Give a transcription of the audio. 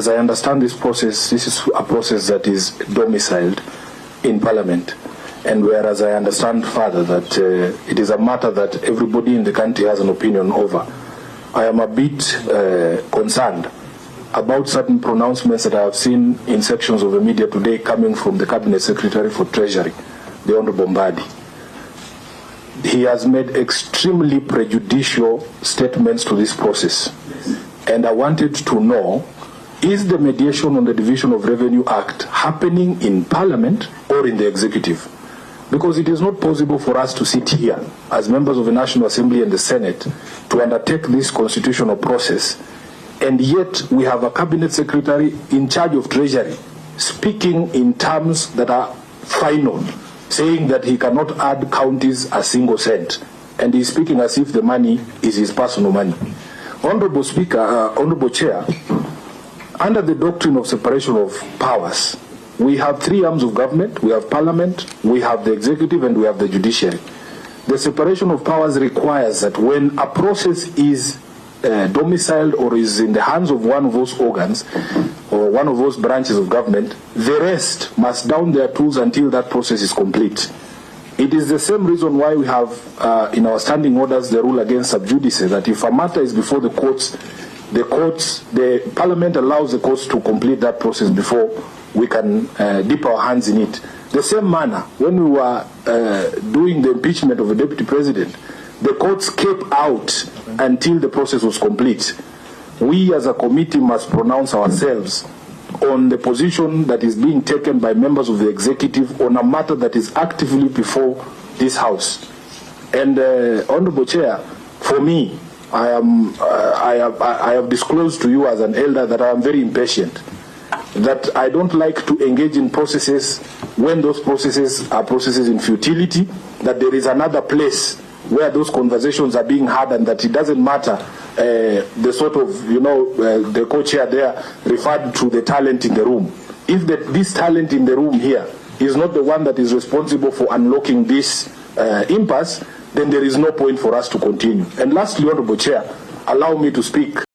as I understand this process, this is a process that is domiciled in Parliament. And whereas I understand further that it is a matter that everybody in the country has an opinion over, I am a bit concerned about certain pronouncements that I have seen in sections of the media today coming from the Cabinet Secretary for Treasury, the Honorable Mbadi. He has made extremely prejudicial statements to this process. And I wanted to know, is the mediation on the Division of Revenue Act happening in Parliament or in the Executive? Because it is not possible for us to sit here as members of the National Assembly and the Senate to undertake this constitutional process, and yet we have a Cabinet Secretary in charge of Treasury speaking in terms that are final, saying that he cannot add counties a single cent, and he's speaking as if the money is his personal money. Honorable Speaker, Honorable Chair, under the doctrine of separation of powers, we have three arms of government. We have Parliament, we have the Executive, and we have the Judiciary. The separation of powers requires that when a process is domiciled or is in the hands of one of those organs or one of those branches of government, the rest must down their tools until that process is complete. It is the same reason why we have in our standing orders the rule against sub judice, that if a matter is before the Parliament allows the courts to complete that process before we can dip our hands in it. The same manner, when we were doing the impeachment of the Deputy President, the courts kept out until the process was complete. We as a committee must pronounce ourselves on the position that is being taken by members of the Executive on a matter that is actively before this House. And Honorable Chair, for me, I have disclosed to you as an elder that I am very impatient, that I don't like to engage in processes when those processes are processes in futility, that there is another place where those conversations are being had, and that it doesn't matter the sort of, the co-chair there referred to the talent in the room. If this talent in the room here is not the one that is responsible for unlocking this impasse, then there is no point for us to continue. And lastly, Honorable Chair, allow me to speak